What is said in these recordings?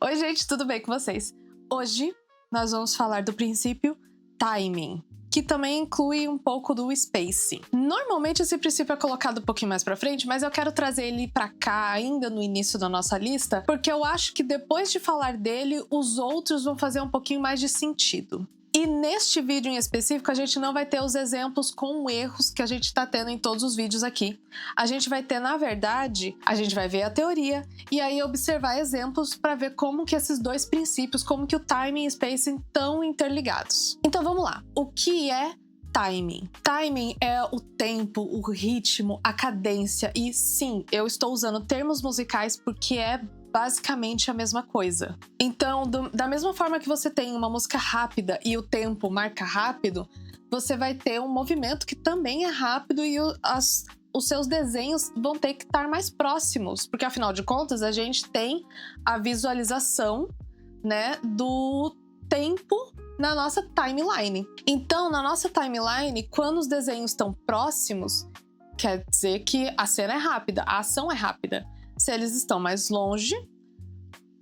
Oi, gente, tudo bem com vocês? Hoje nós vamos falar do princípio timing, que também inclui um pouco do spacing. Normalmente esse princípio é colocado um pouquinho mais pra frente, mas eu quero trazer ele pra cá ainda no início da nossa lista, porque eu acho que depois de falar dele, os outros vão fazer um pouquinho mais de sentido. E neste vídeo em específico, a gente não vai ter os exemplos com erros que a gente tá tendo em todos os vídeos aqui. A gente vai ter, na verdade, a gente vai ver a teoria e aí observar exemplos para ver como que esses dois princípios, como que o timing e spacing estão interligados. Então vamos lá. O que é timing? Timing é o tempo, o ritmo, a cadência e sim, eu estou usando termos musicais porque é basicamente a mesma coisa. Então, da mesma forma que você tem uma música rápida e o tempo marca rápido, você vai ter um movimento que também é rápido e os seus desenhos vão ter que estar mais próximos, porque afinal de contas a gente tem a visualização, né, do tempo na nossa timeline. Então, na nossa timeline, quando os desenhos estão próximos, quer dizer que a cena é rápida, a ação é rápida. Se eles estão mais longe,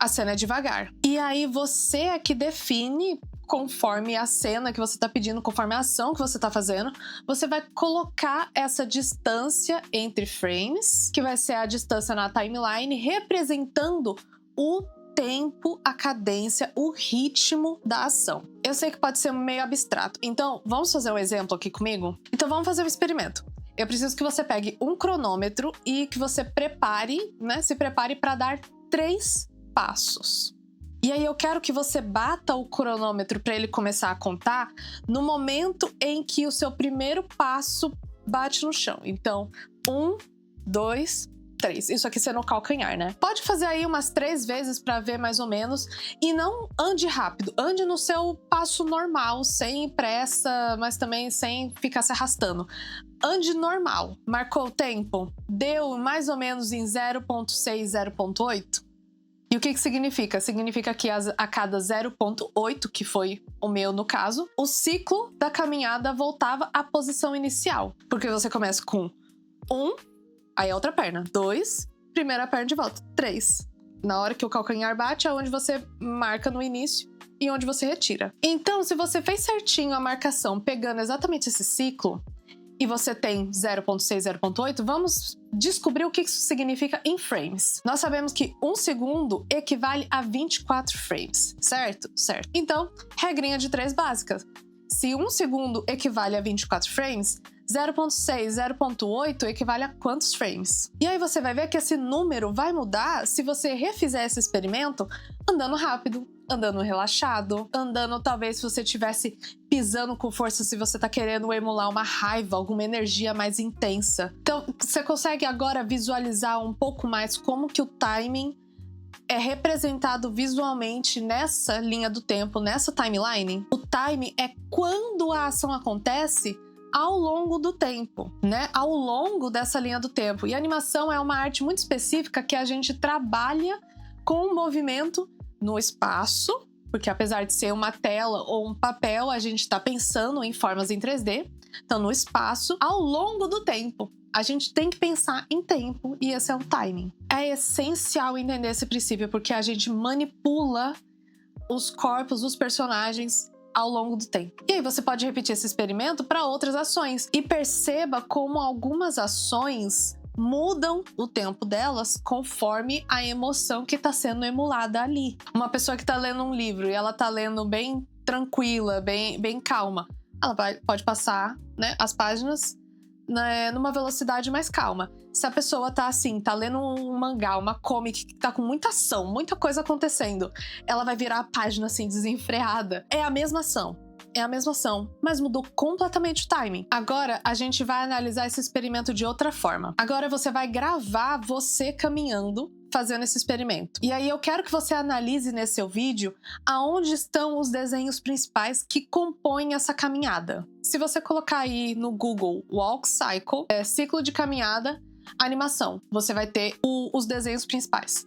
a cena é devagar. E aí você é que define, conforme a cena que você está pedindo, conforme a ação que você está fazendo, você vai colocar essa distância entre frames, que vai ser a distância na timeline, representando o tempo, a cadência, o ritmo da ação. Eu sei que pode ser meio abstrato, então vamos fazer um exemplo aqui comigo? Então vamos fazer um experimento. Eu preciso que você pegue um cronômetro e que você prepare, né? Se prepare para dar 3 passos. E aí eu quero que você bata o cronômetro para ele começar a contar no momento em que o seu primeiro passo bate no chão. Então, 1, 2, 3. Isso aqui sendo o calcanhar, né? Pode fazer aí umas 3 vezes para ver mais ou menos. E não ande rápido. Ande no seu passo normal, sem pressa, mas também sem ficar se arrastando. Ande normal. Marcou o tempo? Deu mais ou menos em 0.6, 0.8? E o que significa? Significa que a cada 0.8, que foi o meu no caso, o ciclo da caminhada voltava à posição inicial. Porque você começa com 1, aí a outra perna, 2, primeira perna de volta, 3. Na hora que o calcanhar bate é onde você marca no início e onde você retira. Então, se você fez certinho a marcação pegando exatamente esse ciclo, e você tem 0.6, 0.8, vamos descobrir o que isso significa em frames. Nós sabemos que 1 segundo equivale a 24 frames, certo? Certo. Então, regrinha de 3 básicas. Se 1 segundo equivale a 24 frames, 0.6, 0.8 equivale a quantos frames? E aí você vai ver que esse número vai mudar se você refizer esse experimento andando rápido, andando relaxado, andando talvez se você estivesse pisando com força, se você tá querendo emular uma raiva, alguma energia mais intensa. Então, você consegue agora visualizar um pouco mais como que o timing é representado visualmente nessa linha do tempo, nessa timeline? O timing é quando a ação acontece ao longo do tempo, né? Ao longo dessa linha do tempo. E a animação é uma arte muito específica que a gente trabalha com o movimento no espaço, porque apesar de ser uma tela ou um papel, a gente está pensando em formas em 3D. Então, no espaço, ao longo do tempo. A gente tem que pensar em tempo e esse é o timing. É essencial entender esse princípio porque a gente manipula os corpos dos personagens ao longo do tempo. E aí você pode repetir esse experimento para outras ações e perceba como algumas ações mudam o tempo delas conforme a emoção que está sendo emulada ali. Uma pessoa que está lendo um livro e ela está lendo bem tranquila, bem calma, ela pode passar, né, as páginas numa velocidade mais calma. Se a pessoa tá assim, tá lendo um mangá, uma comic que tá com muita ação, muita coisa acontecendo, ela vai virar a página assim, desenfreada. É a mesma ação. É a mesma ação, mas mudou completamente o timing. Agora, a gente vai analisar esse experimento de outra forma. Agora você vai gravar você caminhando, fazendo esse experimento. E aí eu quero que você analise nesse seu vídeo aonde estão os desenhos principais que compõem essa caminhada. Se você colocar aí no Google Walk Cycle, ciclo de caminhada, animação, você vai ter os desenhos principais.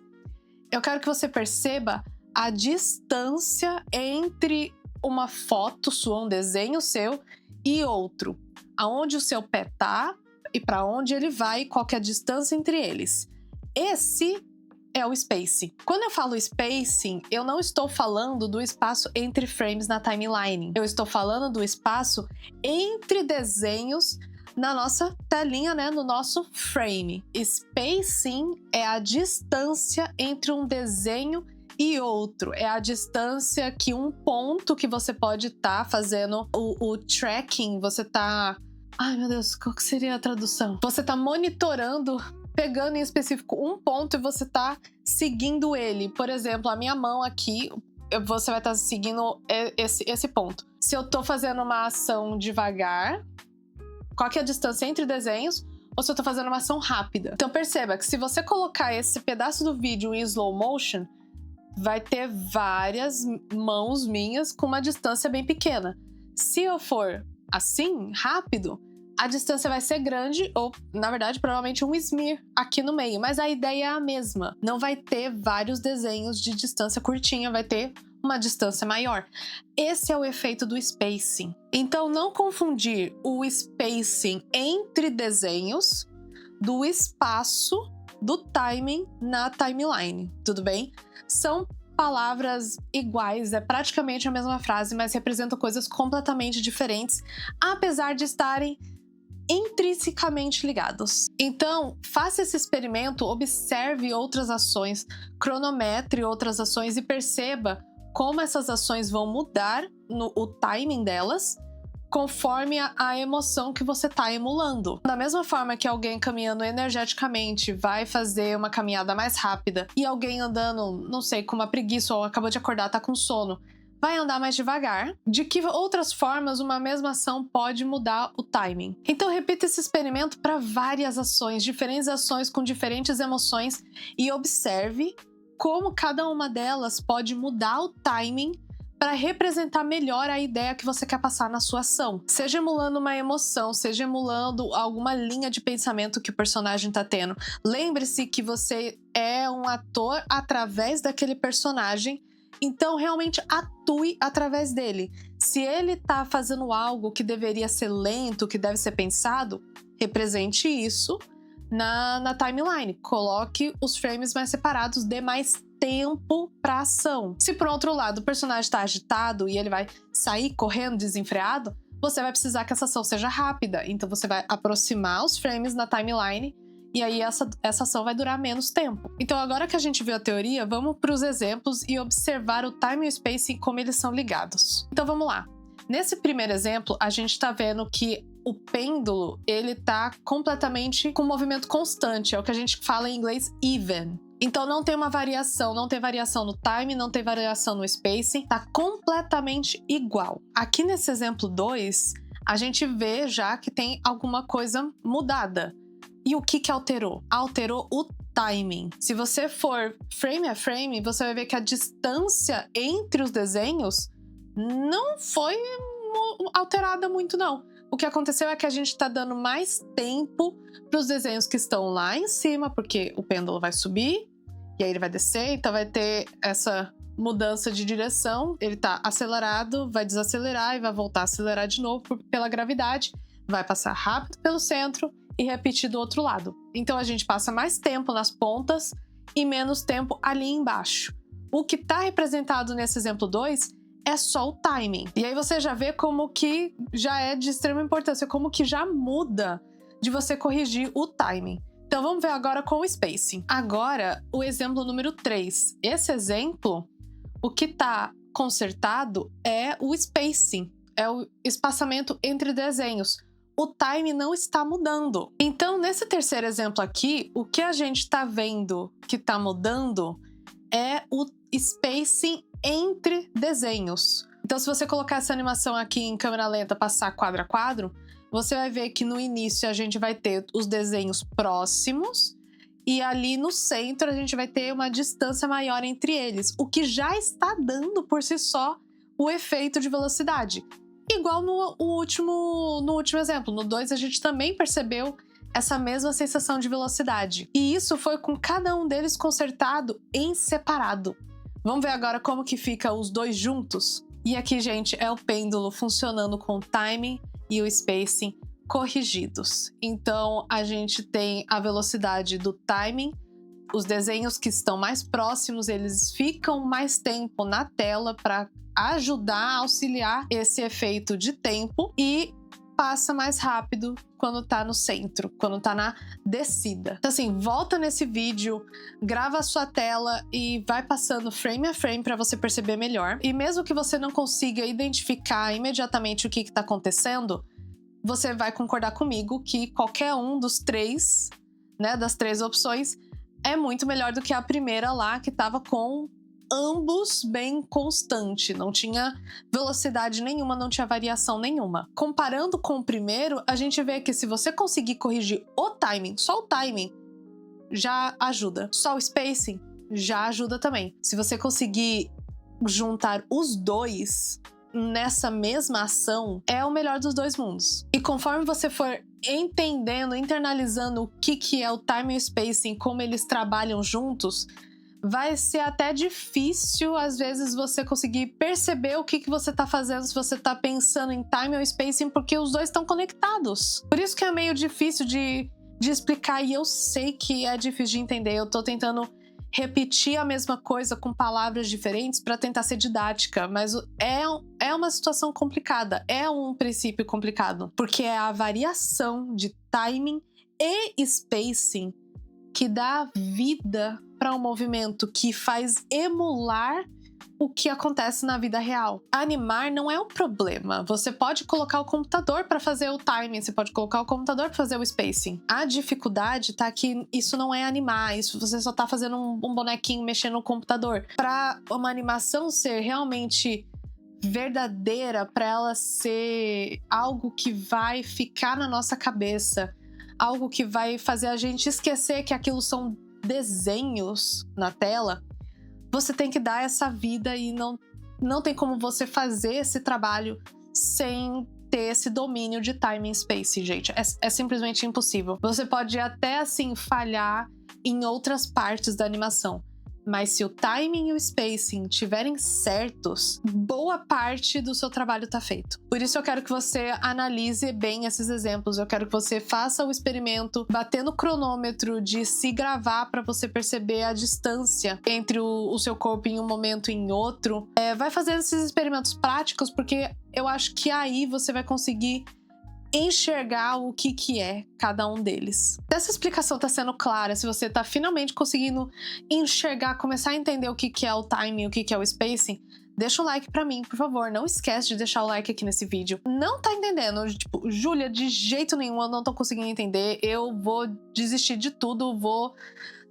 Eu quero que você perceba a distância entre uma foto sua, um desenho seu e outro. Aonde o seu pé tá e para onde ele vai, qual que é a distância entre eles. Esse é o spacing. Quando eu falo spacing, eu não estou falando do espaço entre frames na timeline. Eu estou falando do espaço entre desenhos na nossa telinha, né, no nosso frame. Spacing é a distância entre um desenho e outro. É a distância que um ponto que você pode estar fazendo o tracking, você tá... Ai, meu Deus, qual que seria a tradução? Você tá monitorando, pegando em específico um ponto e você tá seguindo ele. Por exemplo, a minha mão aqui, você vai estar seguindo esse ponto. Se eu tô fazendo uma ação devagar, qual que é a distância entre desenhos, ou se eu tô fazendo uma ação rápida. Então perceba que se você colocar esse pedaço do vídeo em slow motion, vai ter várias mãos minhas com uma distância bem pequena. Se eu for assim, rápido, a distância vai ser grande, ou, na verdade, provavelmente um smear aqui no meio. Mas a ideia é a mesma. Não vai ter vários desenhos de distância curtinha, vai ter uma distância maior. Esse é o efeito do spacing. Então, não confundir o spacing entre desenhos do espaço do timing na timeline, tudo bem? São palavras iguais, é praticamente a mesma frase, mas representam coisas completamente diferentes, apesar de estarem intrinsecamente ligados. Então, faça esse experimento, observe outras ações, cronometre outras ações e perceba como essas ações vão mudar o timing delas conforme a emoção que você está emulando. Da mesma forma que alguém caminhando energeticamente vai fazer uma caminhada mais rápida e alguém andando, não sei, com uma preguiça ou acabou de acordar, tá com sono, vai andar mais devagar. De que outras formas uma mesma ação pode mudar o timing? Então repita esse experimento para várias ações, diferentes ações com diferentes emoções e observe como cada uma delas pode mudar o timing para representar melhor a ideia que você quer passar na sua ação. Seja emulando uma emoção, seja emulando alguma linha de pensamento que o personagem está tendo. Lembre-se que você é um ator através daquele personagem, então realmente atue através dele. Se ele está fazendo algo que deveria ser lento, que deve ser pensado, represente isso na timeline. Coloque os frames mais separados, dê mais tempo para ação. Se por outro lado o personagem está agitado e ele vai sair correndo desenfreado, você vai precisar que essa ação seja rápida. Então você vai aproximar os frames na timeline e aí essa ação vai durar menos tempo. Então agora que a gente viu a teoria, vamos para os exemplos e observar o time e o spacing como eles são ligados. Então vamos lá. Nesse primeiro exemplo, a gente está vendo que o pêndulo, ele tá completamente com movimento constante, é o que a gente fala em inglês even. Então não tem uma variação, não tem variação no time, não tem variação no spacing, tá completamente igual. Aqui nesse exemplo 2, a gente vê já que tem alguma coisa mudada. E o que alterou? Alterou o timing. Se você for frame a frame, você vai ver que a distância entre os desenhos não foi alterada muito não. O que aconteceu é que a gente está dando mais tempo para os desenhos que estão lá em cima, porque o pêndulo vai subir e aí ele vai descer, então vai ter essa mudança de direção. Ele está acelerado, vai desacelerar e vai voltar a acelerar de novo pela gravidade, vai passar rápido pelo centro e repetir do outro lado. Então a gente passa mais tempo nas pontas e menos tempo ali embaixo. O que está representado nesse exemplo 2 é só o timing. E aí você já vê como que já é de extrema importância, como que já muda de você corrigir o timing. Então vamos ver agora com o spacing. Agora, o exemplo número 3. Esse exemplo, o que está consertado é o spacing, é o espaçamento entre desenhos. O time não está mudando. Então, nesse terceiro exemplo aqui, o que a gente está vendo que está mudando é o spacing entre desenhos. Então, se você colocar essa animação aqui em câmera lenta, passar quadro a quadro, você vai ver que no início a gente vai ter os desenhos próximos e ali no centro a gente vai ter uma distância maior entre eles, o que já está dando por si só o efeito de velocidade. Igual no último exemplo, no 2 a gente também percebeu essa mesma sensação de velocidade. E isso foi com cada um deles consertado em separado. Vamos ver agora como que fica os dois juntos? E aqui, gente, é o pêndulo funcionando com o timing e o spacing corrigidos. Então, a gente tem a velocidade do timing os desenhos que estão mais próximos, eles ficam mais tempo na tela para ajudar a auxiliar esse efeito de tempo e passa mais rápido quando tá no centro, quando tá na descida. Então assim, volta nesse vídeo, grava a sua tela e vai passando frame a frame para você perceber melhor. E mesmo que você não consiga identificar imediatamente o que tá acontecendo, você vai concordar comigo que qualquer um dos três, né, das três opções, é muito melhor do que a primeira lá, que tava com ambos bem constante, não tinha velocidade nenhuma, não tinha variação nenhuma. Comparando com o primeiro, a gente vê que se você conseguir corrigir o timing, só o timing, já ajuda. Só o spacing já ajuda também. Se você conseguir juntar os dois nessa mesma ação, é o melhor dos dois mundos. E conforme você for entendendo, internalizando o que é o timing e o spacing, como eles trabalham juntos, vai ser até difícil, às vezes, você conseguir perceber o que você tá fazendo, se você tá pensando em time ou spacing, porque os dois estão conectados. Por isso que é meio difícil de explicar, e eu sei que é difícil de entender. Eu tô tentando repetir a mesma coisa com palavras diferentes para tentar ser didática, mas é uma situação complicada, é um princípio complicado, porque é a variação de timing e spacing que dá vida para um movimento, que faz emular o que acontece na vida real. Animar não é um problema. Você pode colocar o computador para fazer o timing, você pode colocar o computador para fazer o spacing. A dificuldade tá que isso não é animar, isso você só tá fazendo um bonequinho mexendo no computador. Para uma animação ser realmente verdadeira, para ela ser algo que vai ficar na nossa cabeça, algo que vai fazer a gente esquecer que aquilo são desenhos na tela, você tem que dar essa vida, e não tem como você fazer esse trabalho sem ter esse domínio de timing e spacing, gente. É simplesmente impossível. Você pode até, assim, falhar em outras partes da animação, mas se o timing e o spacing estiverem certos, boa parte do seu trabalho tá feito. Por isso eu quero que você analise bem esses exemplos, eu quero que você faça o experimento batendo o cronômetro de se gravar para você perceber a distância entre o seu corpo em um momento e em outro. Vai fazendo esses experimentos práticos, porque eu acho que aí você vai conseguir enxergar o que é cada um deles. Se essa explicação tá sendo clara, se você tá finalmente conseguindo enxergar, começar a entender o que é o timing, o que é o spacing, deixa um like pra mim, por favor. Não esquece de deixar o like aqui nesse vídeo. Não tá entendendo? Tipo, Júlia, de jeito nenhum eu não tô conseguindo entender. Eu vou desistir de tudo, vou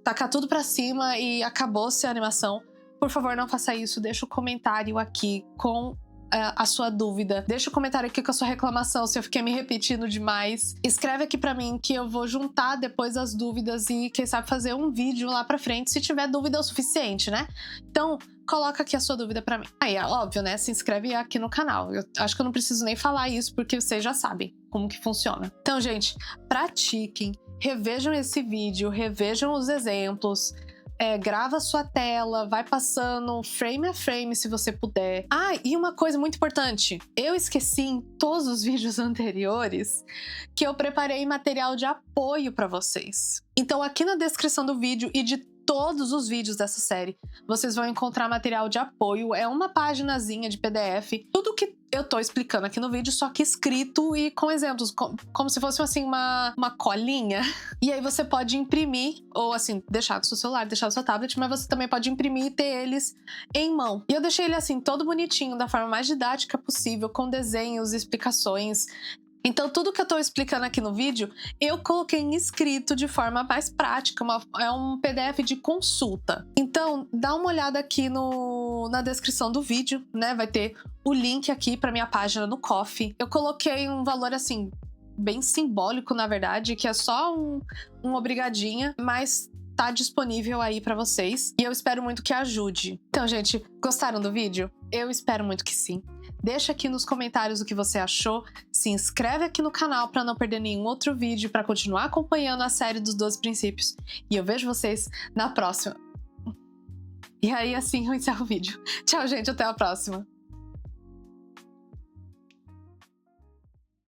tacar tudo pra cima e acabou-se a animação. Por favor, não faça isso. Deixa o comentário aqui com a sua dúvida. Deixa o comentário aqui com a sua reclamação, se eu fiquei me repetindo demais. Escreve aqui pra mim que eu vou juntar depois as dúvidas e, quem sabe, fazer um vídeo lá pra frente, se tiver dúvida o suficiente, né? Então, coloca aqui a sua dúvida pra mim. Aí, é óbvio, né? Se inscreve aqui no canal. Eu acho que eu não preciso nem falar isso, porque vocês já sabem como que funciona. Então, gente, pratiquem, revejam esse vídeo, revejam os exemplos, grava a sua tela, vai passando frame a frame se você puder. Ah, e uma coisa muito importante, eu esqueci em todos os vídeos anteriores que eu preparei material de apoio para vocês. Então aqui na descrição do vídeo e de todos os vídeos dessa série, vocês vão encontrar material de apoio. É uma paginazinha de PDF, tudo que eu tô explicando aqui no vídeo, só que escrito e com exemplos, como se fosse assim uma colinha. E aí você pode imprimir, ou assim, deixar no seu celular, deixar no seu tablet, mas você também pode imprimir e ter eles em mão. E eu deixei ele assim, todo bonitinho, da forma mais didática possível, com desenhos, explicações. Então tudo que eu tô explicando aqui no vídeo, eu coloquei em escrito de forma mais prática, é um PDF de consulta. Então dá uma olhada aqui na descrição do vídeo, né? Vai ter o link aqui pra minha página no Ko-fi. Eu coloquei um valor assim, bem simbólico na verdade, que é só um obrigadinha, mas tá disponível aí pra vocês. E eu espero muito que ajude. Então, gente, gostaram do vídeo? Eu espero muito que sim. Deixa aqui nos comentários o que você achou, se inscreve aqui no canal para não perder nenhum outro vídeo, para continuar acompanhando a série dos 12 princípios. E eu vejo vocês na próxima. E aí, assim, eu encerro o vídeo. Tchau, gente, até a próxima.